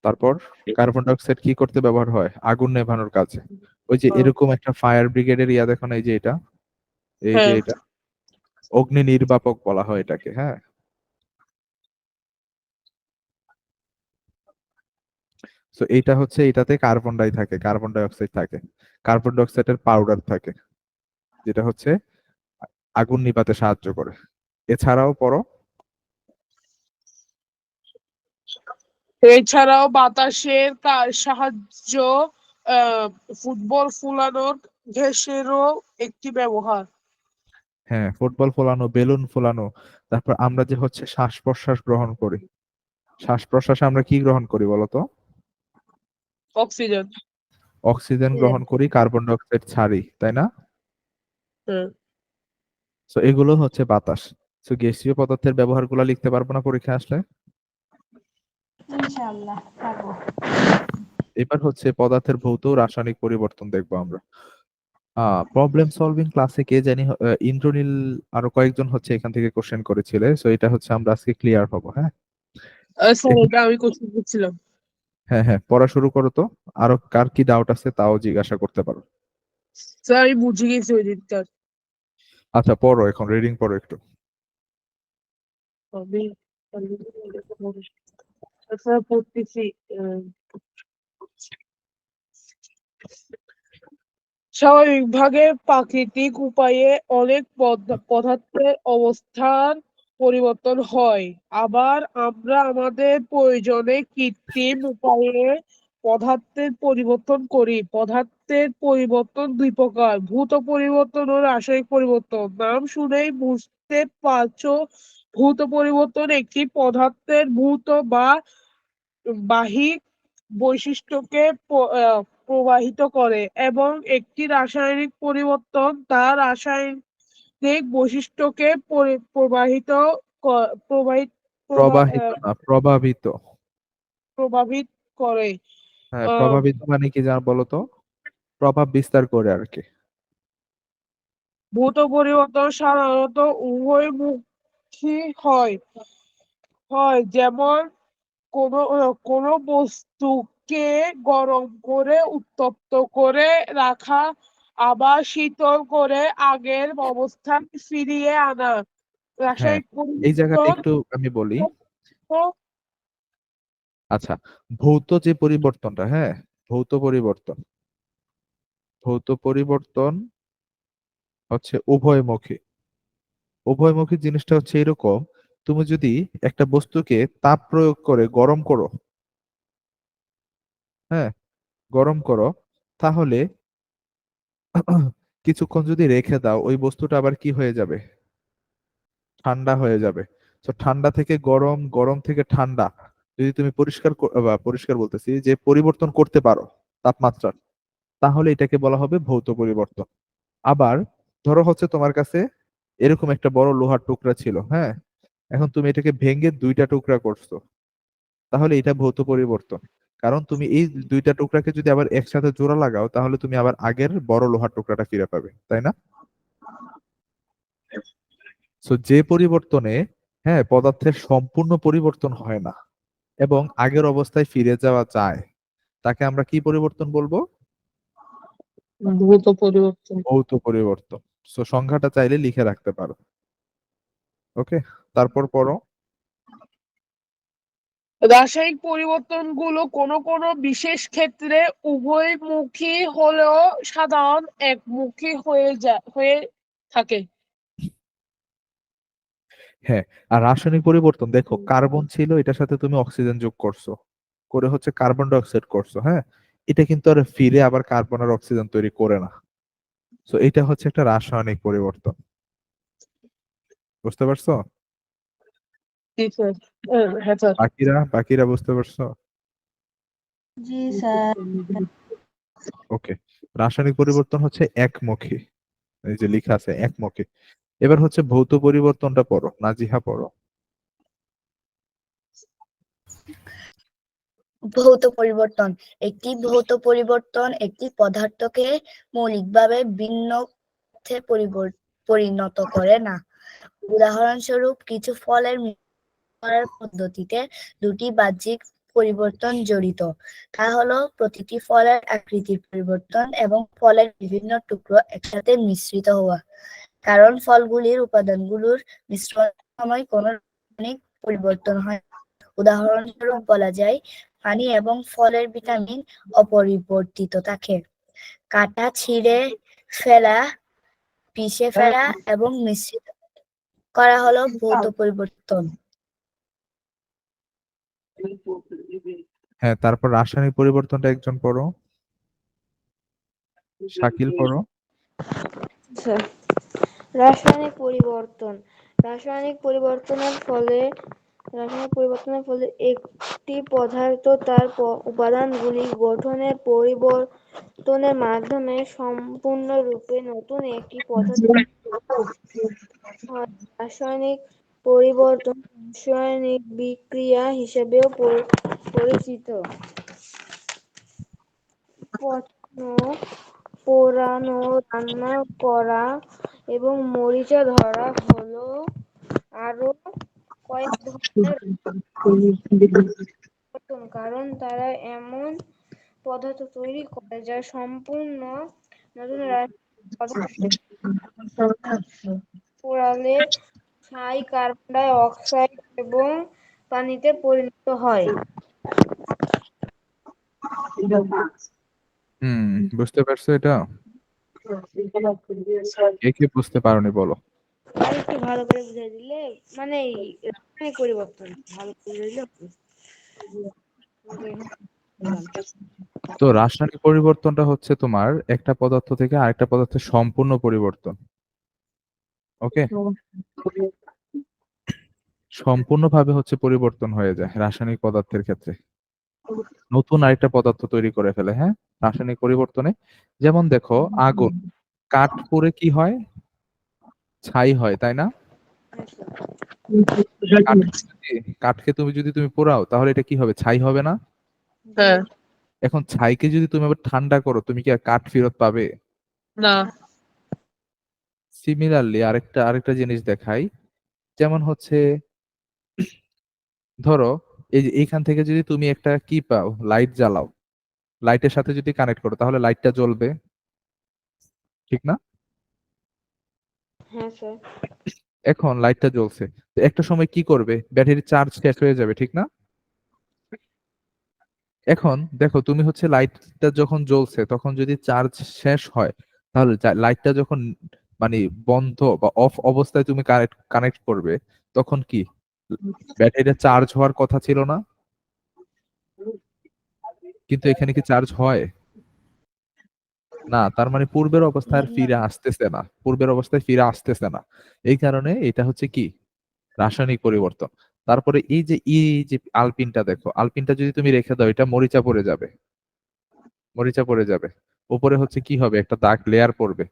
তারপর কার্বন ডাই অক্সাইড কি করতে ব্যবহার হয়? আগুন নেভানোর কাজে। ওই যে এরকম একটা ফায়ার ব্রিগেডের ইয়া দেখো না, এই যে এটা, এই যে হ্যাঁ। এটা অগ্নি নির্বাপক বলা হয় এটাকে। হ্যাঁ, তো এইটা হচ্ছে, এটাতে কার্বন ডাই থাকে, কার্বন ডাই অক্সাইড থাকে, কার্বন ডাই অক্সাইডের পাউডার থাকে, যেটা হচ্ছে আগুন নিভাতে সাহায্য করে। এছাড়াও পরো, এছাড়াও বাতাসের সাহায্য, আহ, ফুটবল ফুলানোর গ্যাসেরও একটি ব্যবহার। হ্যাঁ ফুটবল ফোলানো, বেলুন ফোলানো। তারপর আমরা যে হচ্ছে শ্বাস প্রশ্বাস গ্রহণ করি, শ্বাস প্রশ্বাসে আমরা কি গ্রহণ করি বলতো? অক্সিজেন। অক্সিজেন গ্রহণ করি, কার্বন ডাই অক্সাইড ছাড়ি, তাই না? হ্যাঁ। তো এগুলো হচ্ছে বাতাস। তো গ্যাসীয় পদার্থের ব্যবহারগুলো লিখতে পারবো না পরীক্ষায় আসলে? ইনশাআল্লাহ পারবো। এবার হচ্ছে পদার্থের ভৌত ও রাসায়নিক পরিবর্তন দেখবো আমরা। প্রবলেম সলভিং ক্লাসে কে জানি ইন্দ্রনীল আরো কয়েকজন হচ্ছে এখান থেকে কোশ্চেন করেছিলে, সো এটা হচ্ছে আমরা আজকে ক্লিয়ার হবো। হ্যাঁ স্যার এখানে, এটা আমি কোশ্চেন করছিলাম। হ্যাঁ হ্যাঁ পড়া শুরু করো তো। আরো কার কি ডাউট আছে তাও জিজ্ঞাসা করতে পারো। স্যার আমি বুঝে গেছি ওই দিকটা। আচ্ছা পড়ো, এখন রিডিং পড়ো একটু। আমি স্যার পড়তেছি। স্বাভাবিকভাবে প্রাকৃতিক উপায়ে অনেক পদার্থের অবস্থান পরিবর্তন হয়, আবার আমরা আমাদের প্রয়োজনে কৃত্রিম উপায়ে পদার্থের পরিবর্তন করি। পদার্থের পরিবর্তন দুই প্রকার: ভৌত পরিবর্তন ও রাসায়নিক পরিবর্তন। নাম শুনেই বুঝতে পারছো, ভৌত পরিবর্তন একটি পদার্থের ভৌত বা বাহ্যিক বৈশিষ্ট্যকে প্রভাবিত করে, এবং একটি রাসায়নিক পরিবর্তন তার রাসায়নিক বৈশিষ্ট্যকে প্রভাবিত প্রভাবিত প্রবাহিত না, প্রভাবিত। প্রভাবিত করে। হ্যাঁ আহ, প্রভাবিত মানে কি যা বলো তো? প্রভাব বিস্তার করে আর কি। ভৌত পরিবর্তন সাধারণত উভয়মুখী হয় হয় যেমন কোনো বস্তুকে গরম করে উত্তপ্ত করে রাখা, আবার শীতল করে আগের অবস্থান ফিরিয়ে আনা। হ্যাঁ, রাসায়নিক এই জায়গাটা পরিবর্তন একটু আমি বলি। আচ্ছা, ভৌত যে পরিবর্তনটা, হ্যাঁ ভৌত পরিবর্তন, ভৌত পরিবর্তন হচ্ছে উভয়মুখী। উভয়মুখী জিনিসটা হচ্ছে এরকম, তুমি যদি একটা বস্তুকে তাপ প্রয়োগ করে গরম করো, হ্যাঁ গরম করো, তাহলে কিছুক্ষণ যদি রেখে দাও ওই বস্তুটা আবার কি হয়ে যাবে? ঠান্ডা হয়ে যাবে। তো ঠান্ডা থেকে গরম, গরম থেকে ঠান্ডা, যদি তুমি বা পরিষ্কার বলতেছি যে পরিবর্তন করতে পারো তাপমাত্রা, তাহলে এটাকে বলা হবে ভৌত পরিবর্তন। আবার ধরো হচ্ছে তোমার কাছে এরকম একটা বড় লোহার টুকরা ছিল, হ্যাঁ এখন তুমি এটাকে ভেঙে দুইটা টুকরা করছো, তাহলে এটা ভৌত পরিবর্তন। কারণ তুমি এই দুইটা টুকরাকে যদি আবার একসাথে জোড়া লাগাও, তাহলে তুমি আবার আগের বড় লোহার টুকরাটা ফিরে পাবে, তাই না? সো যে পরিবর্তনে পদার্থের সম্পূর্ণ পরিবর্তন হয় না এবং আগের অবস্থায় ফিরে যাওয়া যায় তাকে আমরা কি পরিবর্তন বলবো? ভৌত পরিবর্তন। ভৌত পরিবর্তন। সো সংখ্যাটা চাইলে লিখে রাখতে পারো। ওকে, তারপর পড়ো। রাসায়নিক পরিবর্তনগুলো কোনো কোনো বিশেষ ক্ষেত্রে উভয়মুখী হলেও সাধারণ একমুখী হয়ে থাকে। হ্যাঁ, আর রাসায়নিক পরিবর্তন দেখো, কার্বন ছিল, এটার সাথে তুমি অক্সিজেন যোগ করছো, করে হচ্ছে কার্বন ডাই অক্সাইড করছো। হ্যাঁ, এটা কিন্তু আর ফিরে আবার কার্বন আর অক্সিজেন তৈরি করে না। সো এটা হচ্ছে একটা রাসায়নিক পরিবর্তন। বুঝতে পারছো? জি স্যার। হ্যাঁ স্যার। বাকিরা বুঝতে পারছো? জি স্যার। ওকে, রাসায়নিক পরিবর্তন হচ্ছে একমুখী, এই যে লেখা আছে একমুখী। এবার হচ্ছে ভৌত পরিবর্তনটা পড়ো, নাজিহা পড়ো। ভৌত পরিবর্তন। একটি ভৌত পরিবর্তন একটি পদার্থকে মৌলিকভাবে ভিন্ন পদার্থে পরিণত করে না। উদাহরণস্বরূপ, কিছু ফলের করার পদ্ধতিতে দুটি বাহ্যিক পরিবর্তন জড়িত। তা হলো প্রতিটি ফলের আকৃতির পরিবর্তন এবং ফলের বিভিন্ন টুকরো একসাথে মিশ্রিত হওয়া। কারণ ফলগুলির উপাদানগুলোর মিশ্রণের সময় কোনো রাসায়নিক পরিবর্তন হয়। উদাহরণস্বরূপ বলা যায়, পানি এবং ফলের ভিটামিন অপরিবর্তিত থাকে। কাটা, ছিঁড়ে ফেলা, পিষে ফেলা এবং মিশ্রিত করা হলো ভৌত পরিবর্তন। হ্যাঁ, তারপর রাসায়নিক পরিবর্তনটা একজন পড়ো। শাকিল পড়ো। স্যার, রাসায়নিক পরিবর্তন। রাসায়নিক পরিবর্তনের ফলে একটি পদার্থ তার উপাদানগুলি গঠনের পরিবর্তনের মাধ্যমে সম্পূর্ণরূপে নতুন একটি পদার্থ হয়। রাসায়নিক পরিবর্তন রাসায়নিক বিক্রিয়া হিসেবেও পরিচিত। পচানো, পোড়ানো, রান্না করা এবং মরিচা ধরা হলো আরো কয়েক ধরনের পরিবর্তন, কারণ তারা এমন পদার্থ তৈরি করে যা সম্পূর্ণ নতুন রাসায়নিক পদার্থ। পোড়ালে ছাই কার্বন ডাই অক্সাইড এবং পানিতে পরিণত হয়। বুঝতে পারছো এটা? কে কে বুঝতে পারোনি বলো। আর একটু ভালো করে বুঝিয়ে দিলে, মানে এই রাসায়নিক পরিবর্তন ভালো করে বুঝিয়ে দিলে। তো রাসায়নিক পরিবর্তনটা হচ্ছে তোমার একটা পদার্থ থেকে আরেকটা পদার্থের সম্পূর্ণ পরিবর্তন। ওকে, সম্পূর্ণভাবে হচ্ছে পরিবর্তন হয়ে যায় রাসায়নিক পদার্থের ক্ষেত্রে, নতুন আরেকটা পদার্থ তৈরি করে ফেলে। হ্যাঁ, রাসায়নিক পরিবর্তনে যেমন দেখো, আগুন, কাঠ পুড়ে কি হয়? ছাই হয়, তাই না? কাঠকে তুমি পোড়াও, তাহলে এটা কি হবে? ছাই হবে না? হ্যাঁ। এখন ছাইকে যদি তুমি আবার ঠান্ডা করো, তুমি কি আর কাঠ ফেরত পাবে? না। সিমিলারলি আরেকটা জিনিস দেখাই, যেমন হচ্ছে ধরো, এই যে এইখান থেকে যদি তুমি একটা কি পাও, লাইট জ্বালাও, লাইটের সাথে যদি কানেক্ট করো, তাহলে লাইটটা জ্বলবে, ঠিক না? হ্যাঁ স্যার। এখন লাইটটা জ্বলছে, তো একটা সময় কি করবে? ব্যাটারি চার্জ শেষ হয়ে যাবে, ঠিক না? এখন দেখো, তুমি হচ্ছে লাইটটা যখন জ্বলছে তখন যদি চার্জ শেষ হয়, তাহলে লাইটটা যখন মানে বন্ধ বা অফ অবস্থায় তুমি কানেক্ট করবে, তখন কি ব্যাটারিটা চার্জ হওয়ার কথা ছিল না? কিন্তু এখানে কি চার্জ হয় না? তার মানে পূর্বের অবস্থায় আর ফিরে আসতেছে না, পূর্বের অবস্থায় ফিরে আসতেছে না। এই কারণে এটা হচ্ছে কি রাসায়নিক পরিবর্তন। তারপরে এই যে আলপিনটা দেখো, আলপিনটা যদি তুমি রেখে দাও, এটা মরিচা পড়ে যাবে, মরিচা পড়ে যাবে, উপরে হচ্ছে কি হবে? একটা দাগ লেয়ার পড়বে।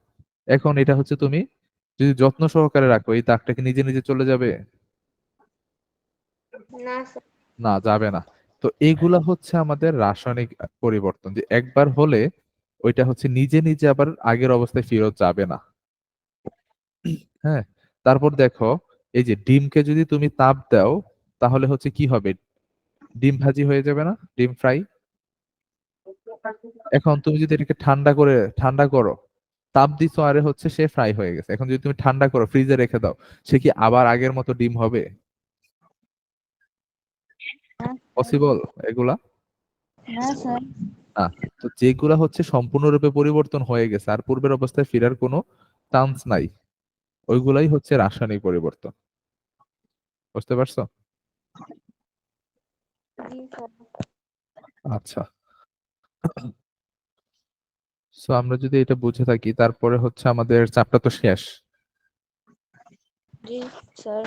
এখন এটা হচ্ছে তুমি যদি যত্ন সহকারে রাখো, এই দাগটা কি নিজে নিজে চলে যাবে? না স্যার। না, যাবে না। তো এইগুলা হচ্ছে আমাদের রাসায়নিক পরিবর্তন, যে একবার হলে ওইটা হচ্ছে নিজে নিজে আবার আগের অবস্থায় ফেরত যাবে না। হ্যাঁ, তারপর দেখো, এই যে ডিমকে যদি তুমি তাপ দাও তাহলে হচ্ছে কি হবে? ডিম ভাজি হয়ে যাবে না, ডিম ফ্রাই। এখন তুমি যদি এটাকে ঠান্ডা করো, তাপ দিছো আরে হচ্ছে সে ফ্রাই হয়ে গেছে। এখন যদি তুমি ঠান্ডা করো, ফ্রিজে রেখে দাও, সে কি আবার আগের মতো ডিম হবে? পসিবল এগুলা? না স্যার। না। তো যেগুলা হচ্ছে সম্পূর্ণরূপে পরিবর্তন হয়ে গেছে আর পূর্বের অবস্থায় ফেরার কোনো চান্স নাই, ওইগুলাই হচ্ছে রাসায়নিক পরিবর্তন। বুঝতে পারছো? জি স্যার। আচ্ছা, সো আমরা যদি এটা বুঝে থাকি তারপরে হচ্ছে আমাদের চ্যাপ্টার তো শেষ। জি স্যার।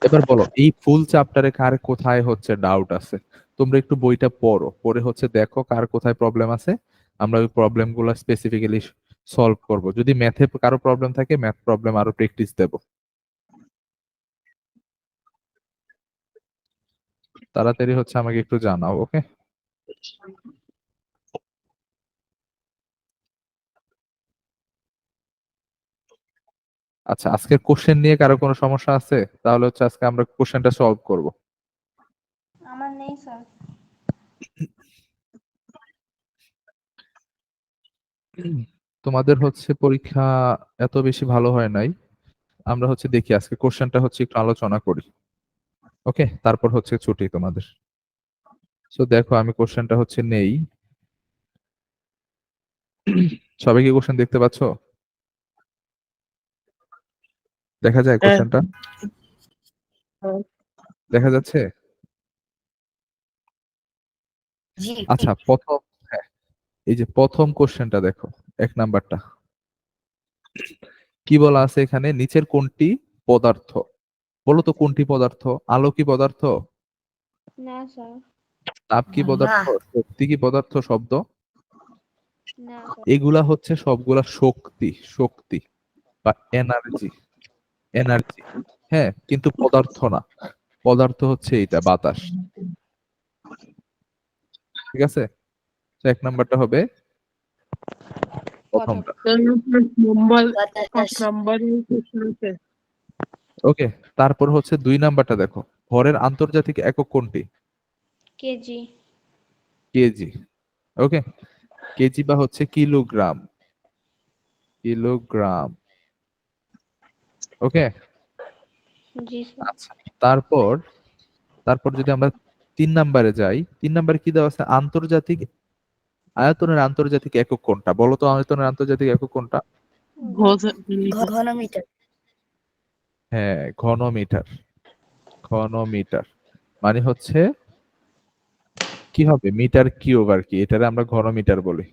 এবার বলো, এই ফুল চ্যাপ্টারে কার কোথায় হচ্ছে ডাউট আছে? তোমরা একটু বইটা পড়ো, পড়ে হচ্ছে দেখো কার কোথায় প্রবলেম আছে। আমরা ওই প্রবলেম গুলো স্পেসিফিক্যালি সলভ করব। যদি ম্যাথে কারো প্রবলেম থাকে, ম্যাথ প্রবলেম আরো প্র্যাকটিস দেব। তাড়াতাড়ি হচ্ছে আমাকে একটু জানাও, ওকে? আচ্ছা, আজকের কোশ্চেন নিয়ে কারো কোনো সমস্যা আছে? তাহলে হচ্ছে আজকে আমরা কোশ্চেনটা সলভ করব। আমার নেই স্যার। তোমাদের হচ্ছে পরীক্ষা এত বেশি ভালো হয় নাই। আমরা হচ্ছে দেখি আজকে কোশ্চেনটা হচ্ছে একটু আলোচনা করি, ওকে? তারপর হচ্ছে ছুটি তোমাদের। সো দেখো, আমি কোশ্চেনটা হচ্ছে নেই। সবাই কি কোশ্চেন দেখতে পাচ্ছো? দেখা যায় হ্যাঁ। কোশ্চেনটা? দেখা যাচ্ছে? জি আচ্ছা, প্রথম, হ্যাঁ, এই যে প্রথম কোশ্চেনটা দেখো, 1 নাম্বারটা। কি বলা আছে এখানে? নিচের কোনটি পদার্থ? বলো তো কোনটি পদার্থ? আলো কি পদার্থ? না স্যার। তাপ কি না পদার্থ? শক্তি কি পদার্থ? শব্দ? না স্যার। এগুলা হচ্ছে সবগুলা শক্তি, শক্তি বা এনার্জি, এনার্জি। হ্যাঁ, কিন্তু পদার্থ না। পদার্থ হচ্ছে এটা বাতাস। ঠিক আছে? তো 1 নাম্বারটা হবে প্রথমটা। নাম্বার বাতাস 5 নাম্বারের প্রশ্ন আছে। ওকে, তারপর হচ্ছে 2 নাম্বারটা দেখো, ভরের আন্তর্জাতিক একক কোনটি? কেজি। কেজি। ওকে, কেজি বা হচ্ছে কিলোগ্রাম, কিলোগ্রাম। ওকে, জি স্যার। আচ্ছা। তারপর তারপর যদি আমরা 3 নাম্বারে যাই, 3 নাম্বারে কি দেওয়া আছে? আন্তর্জাতিক আয়তনের আন্তর্জাতিক একক কোনটা? বলো তো আয়তনের আন্তর্জাতিক একক কোনটা? ঘনমিটার। হ্যাঁ, ঘনমিটার। ঘনমিটার মানে হচ্ছে কি হবে? মিটার কিউব আর কি, এটারে আমরা ঘনমিটার বলি।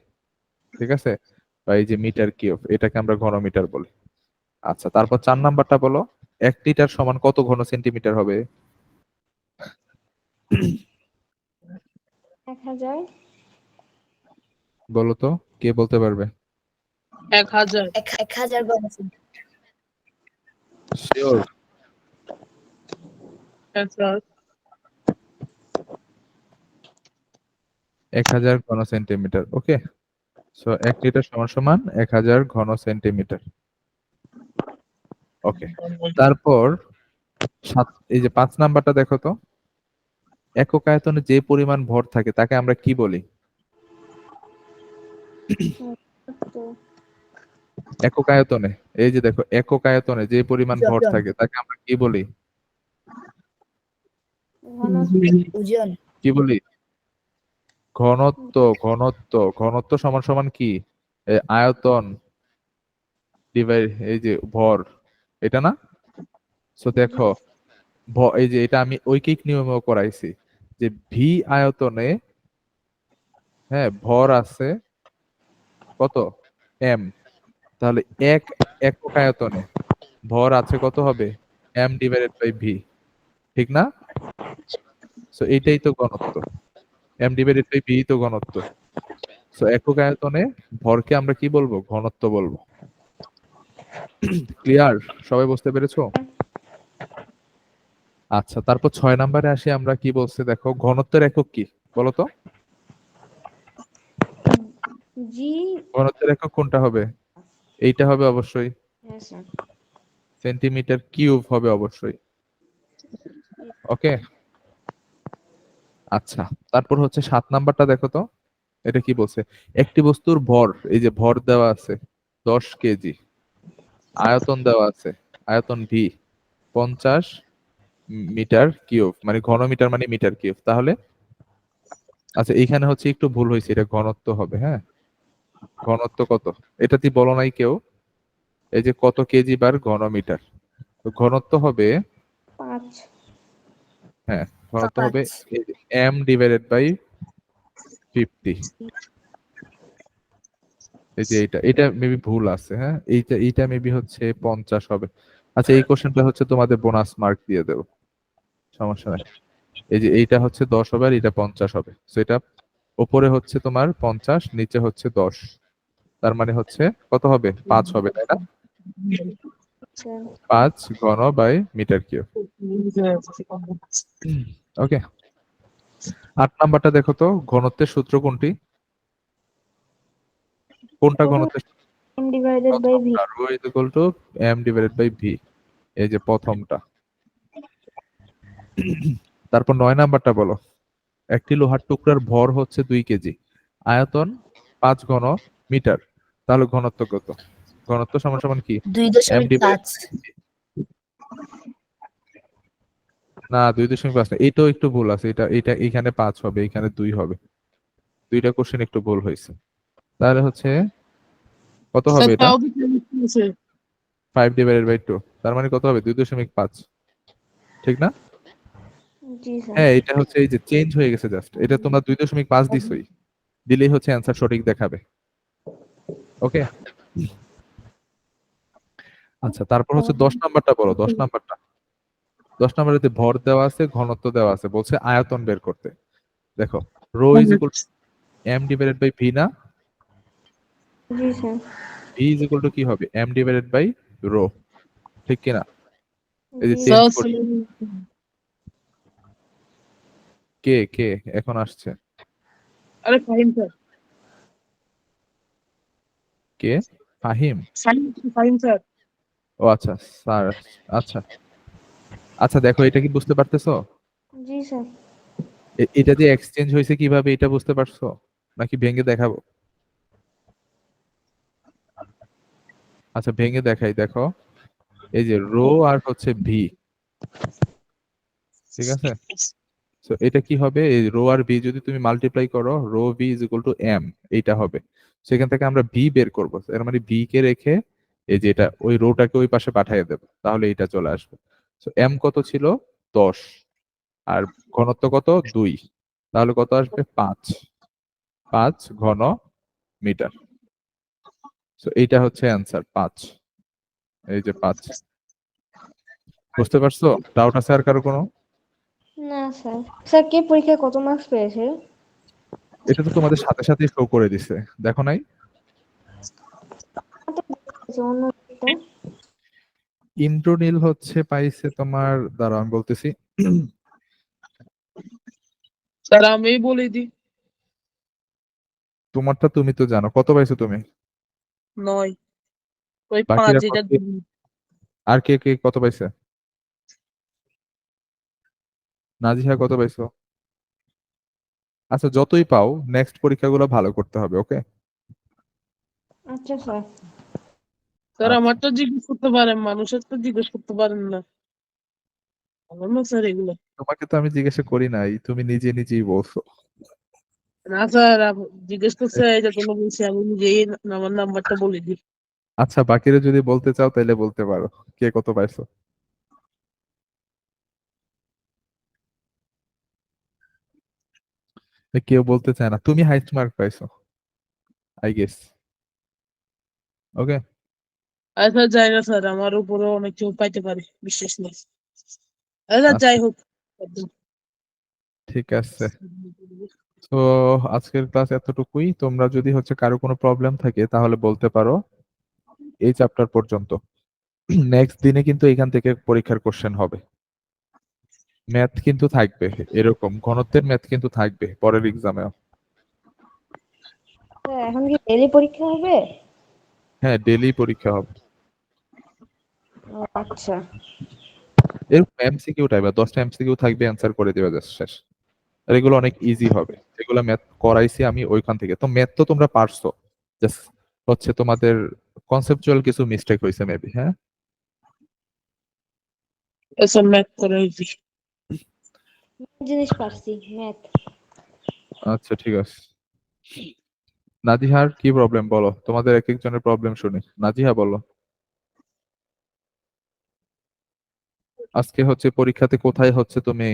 ঠিক আছে? বা এই যে মিটার কিউব, এটাকে আমরা ঘনমিটার বলি। আচ্ছা, তারপর 4 নাম্বারটা বলো, 1 লিটার সমান কত ঘন সেন্টিমিটার হবে? 1000। বলো তো, কে বলতে পারবে? 1000। 1000 ঘনসেন্টিমিটার। শিওর? আচ্ছা। 1000 ঘন সেন্টিমিটার। ওকে, সো 1 লিটার সমান সমান 1000 ঘন সেন্টিমিটার। ওকে, তারপর এই যে 5 নাম্বারটা দেখো তো, একক আয়তনে যে পরিমাণ ভর থাকে তাকে আমরা কি বলি? তো একক আয়তনে, এই যে দেখো, একক আয়তনে যে পরিমাণ ভর ওজন। থাকে তাকে আমরা কি বলি? ঘনত্ব। ওজন। কি বলি? ঘনত্ব। ঘনত্ব, ঘনত্ব সমান সমান কি? আয়তন ডিভাইড এই যে ভর, এটা না? সো দেখো, এই যে এটা আমি ঐকিক নিয়মেও করাইছি, যে ভি আয়তনে, হ্যাঁ, ভর আছে কত? এম। তাহলে এক একক আয়তনে ভর আছে কত হবে? M divided by V. ঠিক না? সো এইটাই তো ঘনত্ব। এম ডিভাইডেড বাই ভি তো ঘনত্ব। সো একক আয়তনে ভরকে আমরা কি বলবো? ঘনত্ব বলবো। ক্লিয়ার? সবাই বুঝতে পেরেছো? আচ্ছা, তারপর 6 নাম্বারে আসি আমরা, কি বলছে দেখো, ঘনত্বের একক কি বলো তো? জি। ঘনত্বের একক কোনটা হবে? এইটা হবে অবশ্যই। হ্যাঁ স্যার। সেন্টিমিটার কিউব হবে অবশ্যই। ওকে, আচ্ছা, তারপর হচ্ছে 7 নাম্বারটা দেখো তো, এটা কি বলছে? একটি বস্তুর ভর, এই যে ভর দেওয়া আছে 10 কেজি, আয়তন দেওয়া আছে, আয়তন ভি 50 মিটার কিউব, মানে ঘন মিটার মানে মিটার কিউব। তাহলে আচ্ছা, এইখানে হচ্ছে একটু ভুল হয়েছে, এটা ঘনত্ব হবে। হ্যাঁ, ঘনত্ব কত এটা তুই বলো নাই কেউ। এই যে কত কেজি বার ঘন মিটার, তো ঘনত্ব হবে, 5। হ্যাঁ ঘনত্ব হবে 5। M divided by 50। এই যে এটা মেবি ভুল আছে। হ্যাঁ, এইটা মেবি হচ্ছে 50 হবে। আচ্ছা, এই কোশ্চেনটা হচ্ছে তোমাদের বোনাস মার্ক দিয়ে দেবো, সমস্যা নাই। এই যে এইটা হচ্ছে 10 হবে আর এটা 50 হবে, সেটা উপরে হচ্ছে তোমার 50, নিচে হচ্ছে 10, তার মানে হচ্ছে কত হবে? 5 হবে, তাই না? 5 ঘন বাই মিটার কিউব। ওকে, 8 নাম্বারটা দেখো তো, ঘনত্বের সূত্র কোনটি? কোনটা ঘনত্বের সূত্র? m divided by v। প্রথমটা, rho is equal to M divided by V, এই যে প্রথমটা। তারপর 9 নাম্বারটা বলো। একটি লোহার টুকরার ভর হচ্ছে 2 কেজি, আয়তন 5 ঘন মিটার, তাহলে ঘনত্ব কত? ঘনত্ব সমান সমান কি? M divided, 2.5। না 2.5 না, এটাও একটু ভুল আছে। এটা এটা এখানে 5 হবে, এখানে 2 হবে। দুইটা কোশ্চেন একটু ভুল হয়েছে। তাহলে হচ্ছে কত হবে এটা? তাও কি ঠিক আছে? 5 ডিভাইডেড বাই 2, তার মানে কত হবে? 2.5, ঠিক না? জি স্যার। হ্যাঁ, এটা হচ্ছে এই যে চেঞ্জ হয়ে গেছে জাস্ট, এটা তোমরা 2.5 দিছই, দিলেই হচ্ছে অ্যান্সার সঠিক দেখাবে। ওকে, আচ্ছা, তারপর হচ্ছে 10 নাম্বারটা বলো। 10 নাম্বারটা, 10 নাম্বারে ভর দেওয়া আছে, ঘনত্ব দেওয়া আছে, বলছে আয়তন বের করতে। দেখো, rho is equal M divided by V না? জি sir. V is equal to কি হবে? এম ডিভাইডেড বাই রো, ঠিক কিনা? এই যে জি চেঞ্জ করি, কে কে এখন আসছে? আরে ফাহিম স্যার, কে? ফাহিম? ফাহিম স্যার। ও আচ্ছা, স্যার। আচ্ছা আচ্ছা, দেখো এটা কি বুঝতে পারতেছো? জি স্যার। এটা যে এক্সচেঞ্জ হয়েছে কিভাবে, এটা বুঝতে পারছো নাকি ভেঙে দেখাবো? আচ্ছা, ভেঙে দেখাই, দেখো। এই যে রো আর হচ্ছে ভি, ঠিক আছে? তো এটা কি হবে? এই রো আর ভি যদি তুমি মাল্টিপ্লাই করো, rho V is equal to M, এইটা হবে। সেখান থেকে আমরা ভি বের করবো, এর মানে ভি কে রেখে এই যে এটা ওই রোটাকে ওই পাশে পাঠিয়ে দেবো, তাহলে এটা চলে আসবে। তো এম কত ছিল? 10, আর ঘনত্ব কত? 2, তাহলে কত আসবে? 5, 5 ঘন মিটার। তো এইটা হচ্ছে অ্যান্সার 5, এই যে 5। বুঝতে পারছো? ডাউট আছে আর কারো কোনো? না স্যার। স্যার কে পরীক্ষায় কত মার্কস পেয়েছে? এটা তো তোমাদের সাথে সাথে শো করে দিছে, দেখো নাই? অন্যটা? ইন্দ্রনীল হচ্ছে পাইছে তোমার, দাঁড়াও আমি বলতেছি। স্যার আমি বলে দিই, তোমারটা তুমি তো জানো, কত পাইছো তুমি? 9। ওই 5 বাকিরা যেটা আর কে কে কত পাইছে? নাজিহা কত পাইছো? আচ্ছা, যতই পাও নেক্সট পরীক্ষাগুলো ভালো করতে হবে। ওকে, আচ্ছা স্যার। স্যার আচ্ছা, আমারটা জিজ্ঞেস করতে পারেন, মানুষের তো জিজ্ঞেস করতে পারেন না। ভালো না স্যার এগুলো? তোমাকে তো আমি জিজ্ঞাসা করি নাই, তুমি নিজে নিজেই বলছো। না স্যার, জিজ্ঞেস করছে এই যে কোনো বলছি, আমি নিজেই আমার নাম্বারটা বলে দিই। আচ্ছা, বাকিরা যদি বলতে চাও তাহলে বলতে পারো, কে কত পাইছো। কেউ বলতে চায় না, তুমি হাইস্ট মার্ক পাইছো আই গেস। ওকে, আচ্ছা যাই না স্যার, আমার উপরে অনেক কেউ পাইতে পারে, বিশ্বাস নেই। আচ্ছা যাই আচ্ছা, হোক। ঠিক আছে। তো আজকের ক্লাস এতটুকুই। তোমরা যদি হচ্ছে কারো কোনো প্রবলেম থাকে তাহলে বলতে পারো, এই চ্যাপ্টার পর্যন্ত। নেক্সট দিনে কিন্তু এখান থেকে পরীক্ষার কোশ্চেন হবে, ম্যাথ কিন্তু থাকবে, এরকম ঘনত্বের ম্যাথ কিন্তু থাকবে পরের এক্সামেও। স্যার এখন কি ডেইলি পরীক্ষা হবে? হ্যাঁ, ডেইলি পরীক্ষা হবে। ও আচ্ছা। এরকম এমসিকিউ টাইপের 10টা এমসিকিউ থাকবে, অ্যান্সার করে দিবে জাস্ট শেষ। আর এগুলো অনেক ইজি হবে, যেগুলো ম্যাথ করাইছি আমি ওইখান থেকে। তো ম্যাথ তো তোমরা পারছো, জাস্ট হচ্ছে তোমাদের কনসেপচুয়াল কিছু মিস্টেক হয়েছে মেবি। হ্যাঁ, এসব ম্যাথ করাইছি। জিনিস পারছি, ম্যাথ। আচ্ছা ঠিক আছে। নাজিহার কি প্রবলেম বলো, তোমাদের এক একজনের প্রবলেম শুনি। নাজিহা বলো, আজকে হচ্ছে পরীক্ষাতে কোথায় হচ্ছে তুমি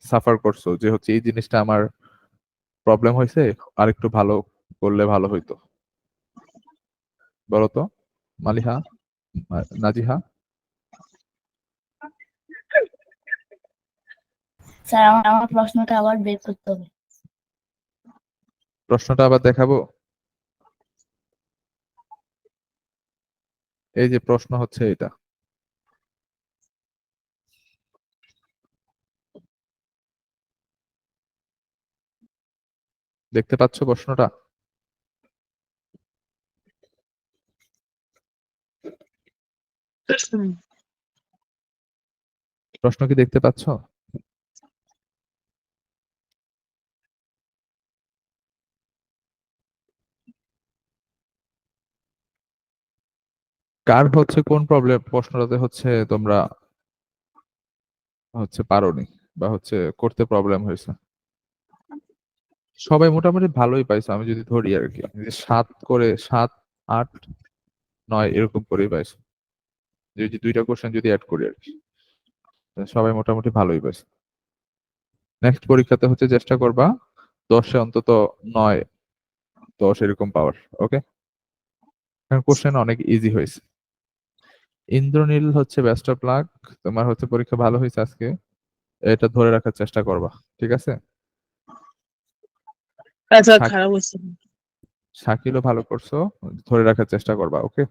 সাফার করছো, যে হচ্ছে এই জিনিসটা আমার প্রবলেম হয়েছে, আর একটু ভালো করলে ভালো হইতো, বলো তো মালিহা, নাজিহা। স্যার আমার প্রশ্নটা আবার বের করতে হবে। প্রশ্নটা আবার দেখাবো। এই যে প্রশ্ন হচ্ছে এটা, দেখতে পাচ্ছ প্রশ্নটা? প্রশ্ন কি দেখতে পাচ্ছ? কার হচ্ছে কোন প্রবলেম প্রশ্নটাতে হচ্ছে তোমরা হচ্ছে পারোনি, বা হচ্ছে করতে প্রবলেম হয়েছে? সবাই মোটামুটি ভালোই পাইছো আমি যদি ধরি আর কি, যে 7 করে 7, 8, 9 এরকম করেই পাইছো, যদি দুইটা কোশ্চেন যদি অ্যাড করি আর কি। তো সবাই মোটামুটি ভালোই পাইছো। নেক্সট পরীক্ষাতে হচ্ছে চেষ্টা করবা 10-এ অন্তত 9, 10 এরকম পাওয়ার। ওকে, কারণ কোশ্চেন অনেক ইজি হয়েছে। ইন্দ্রনীল হচ্ছে বেস্ট অফ লাক, তোমার হচ্ছে পরীক্ষা ভালো হয়েছে আজকে, এটা ধরে রাখার চেষ্টা করবা, ঠিক আছে? আচ্ছা, শাক- খারাপ হচ্ছে না। শাকিলও ভালো করছো, ধরে রাখার চেষ্টা করবা। ওকে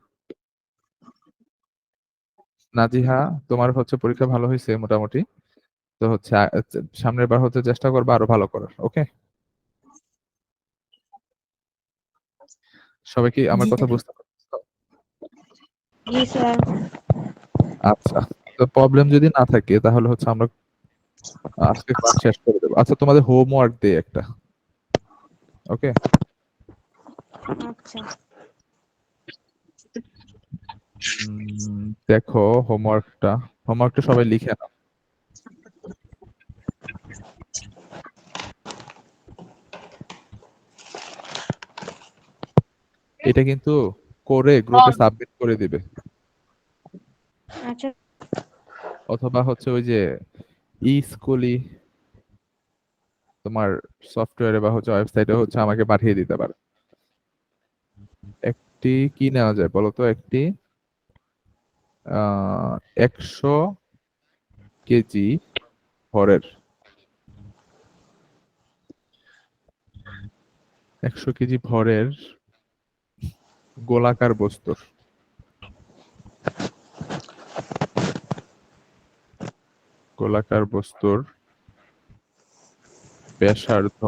নাজিহা, তোমার হচ্ছে পরীক্ষা ভালো হয়েছে মোটামুটি, তো হচ্ছে সামনের বার হচ্ছে চেষ্টা করবা আরো ভালো করার। ওকে, সবাই কি আমার জি কথা স্যার। বুঝতে পারছো? জি স্যার। আচ্ছা, তো প্রবলেম যদি না থাকে তাহলে হচ্ছে আমরা আজকে ক্লাস শেষ করে দেবো। আচ্ছা, তোমাদের হোমওয়ার্ক দেই একটা। ওকে, আচ্ছা। দেখো হোমওয়ার্কটা সবাই লিখে নাও। এটা কিন্তু করে গ্রুপে সাবমিট করে দিবে, আচ্ছা অথবা হচ্ছে ওই যে ই স্কুলি তোমার সফটওয়্যারে বা হচ্ছে ওয়েবসাইটে হচ্ছে আমাকে পাঠিয়ে দিতে পারো। একটি কি নেওয়া যায় বলো তো, একটি 100 কেজি ভরের 100 কেজি ভরের গোলাকার বস্তুর ব্যাসার্ধ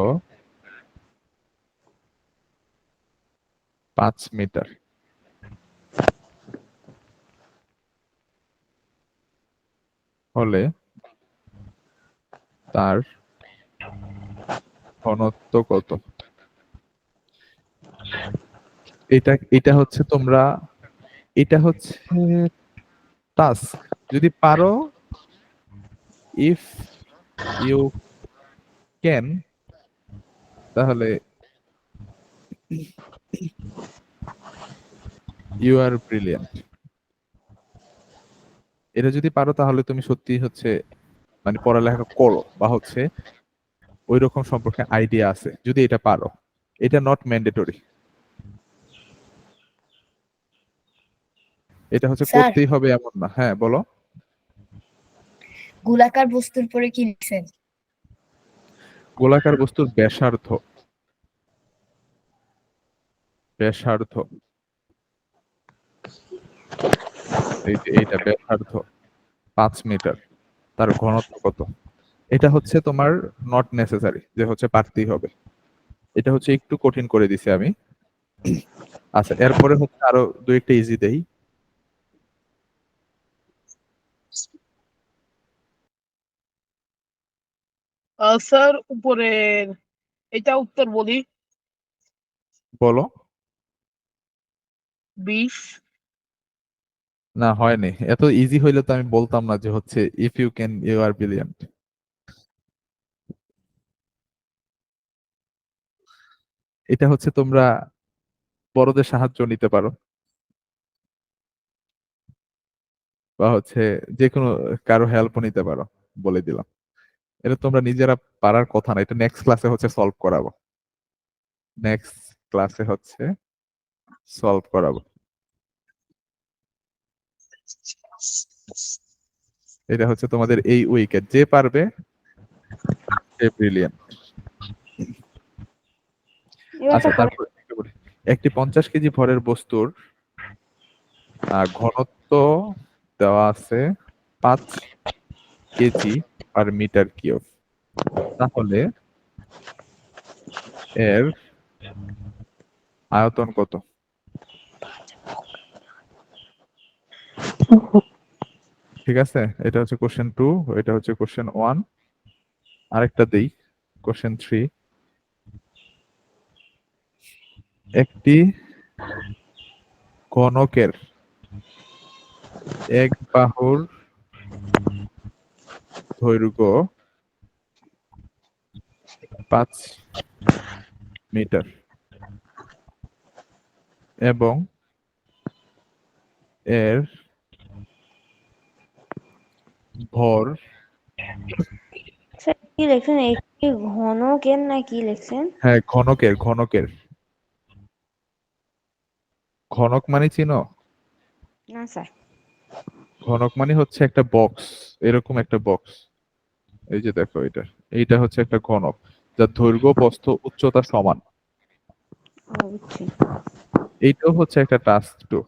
5 মিটার হলে তার ঘনত্ব কত? এটা হচ্ছে তোমরা, এটা হচ্ছে টাস্ক। যদি পারো, ইফ ইউ ক্যান, তাহলে ইউ আর ব্রিলিয়ান্ট। এটা যদি পারো তাহলে তুমি সত্যি হচ্ছে মানে পড়ালেখা করো, বা হচ্ছে ওই রকম সম্পর্কে আইডিয়া আছে যদি এটা পারো। এটা নট ম্যান্ডেটরি, এটা হচ্ছে স্যার, করতেই হবে এমন না। হ্যাঁ বলো। গোলাকার বস্তুর পরে কি লিখছেন? গোলাকার বস্তুর ব্যাসার্ধ, ব্যাসার্ধ এই যে এইটা ব্যাসার্ধ 5 মিটার, তার ঘনত্ব কত? এটা হচ্ছে তোমার নট নেসেসারি যে হচ্ছে পারতেই হবে, এটা হচ্ছে একটু কঠিন করে দিছি আমি। আচ্ছা, এরপরে হচ্ছে আরো দুই একটা ইজি দেই। স্যার উপরের এটা উত্তর বলি বলো। 20। না, হয়নি। এত ইজি হইলে তো আমি বলতাম না যে হচ্ছে if you can you are brilliant. এটা হচ্ছে তোমরা বড়দের সাহায্য নিতে পারো, বা হচ্ছে যে কোনো কারো হেল্পও নিতে পারো, বলে দিলাম। এটা তোমরা নিজেরা পারার কথা না, এটা নেক্সট ক্লাসে হচ্ছে সলভ করাবো। নেক্সট ক্লাসে হচ্ছে সলভ করাবো। এটা হচ্ছে তোমাদের এই উইকেট, যে পারবে সে ব্রিলিয়ান্ট। আচ্ছা, তারপর একটি 50 কেজি ভরের বস্তুর ঘনত্ব দেওয়া আছে 5 কেজি পার মিটার কিউব, তাহলে এর আয়তন কত? ঠিক আছে, এটা হচ্ছে কোশ্চেন 2, এটা হচ্ছে কোশ্চেন 1। আরেকটা দেই, কোশ্চেন 3। একটি ঘনকের এক বাহুর দৈর্ঘ্য 5 মিটার এবং এর ভর, স্যার কি লিখছেন, একটি ঘনকের না কি লিখছেন? হ্যাঁ ঘনকের, ঘনকের। ঘনক মানে চিনো? না স্যার। ঘনক মানে হচ্ছে একটা বক্স, এরকম একটা বক্স। এই যে দেখো, এইটা হচ্ছে একটা ঘনক যার দৈর্ঘ্য, প্রস্থ, উচ্চতা সমান। বুঝছি। এইটাও হচ্ছে একটা টাস্ক টু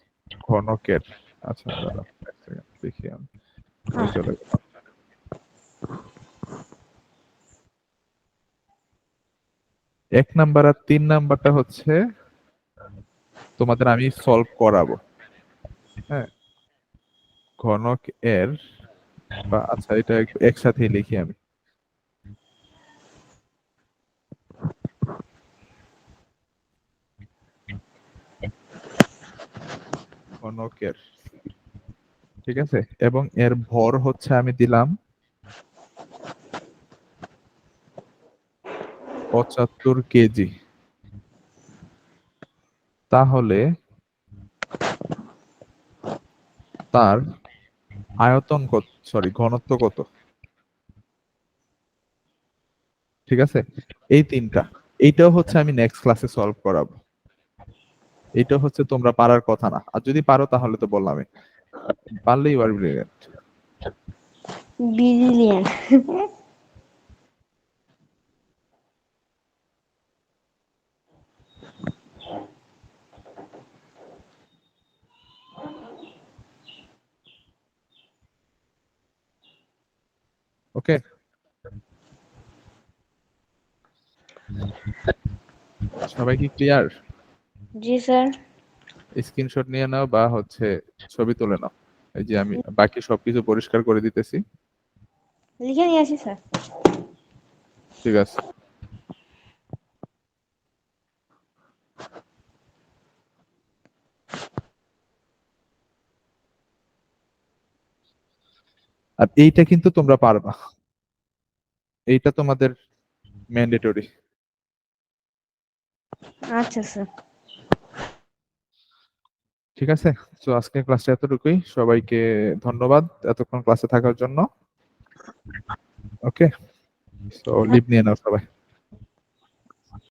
ঘনকের। আচ্ছা দাঁড়াও, এক সেকেন্ড দেখি আমি। ওই চলে গেল। 1 নাম্বার আর 3 নাম্বারটা হচ্ছে তোমাদের আমি সলভ করাবো। হ্যাঁ, ঘনক এর বা আচ্ছা, এটা একসাথে লিখি আমি। ঘনকের, ঠিক আছে, এবং এর ভর হচ্ছে আমি দিলাম 75 কেজি। তাহলে তার আয়তন কত, সরি ঘনত্ব কত? ঠিক আছে, এই তিনটা, এইটাও হচ্ছে আমি নেক্সট ক্লাসে সলভ করাবো। এটা হচ্ছে তোমরা পারার কথা না, আর যদি পারো তাহলে তো বললামই, পারলে ইউ আর ব্রিলিয়ান্ট। ব্রিলিয়ান্ট। ওকে, সবাই কি ক্লিয়ার? জি স্যার। স্ক্রিনশট নিয়ে নাও বা হচ্ছে ছবি তুলে নাও। এই যে আমি বাকি সবকিছু পরিষ্কার করে দিতেছি। লিখে নিয়ে আসি স্যার। ঠিক আছে। আর এইটা কিন্তু তোমরা পারবা, এইটা তোমাদের ম্যান্ডেটরি। আচ্ছা স্যার। ঠিক আছে, তো আজকে ক্লাসটা এতটুকুই। সবাইকে ধন্যবাদ এতক্ষণ ক্লাসে থাকার জন্য। ওকে, সো লিভ নিয়ে নাও সবাই।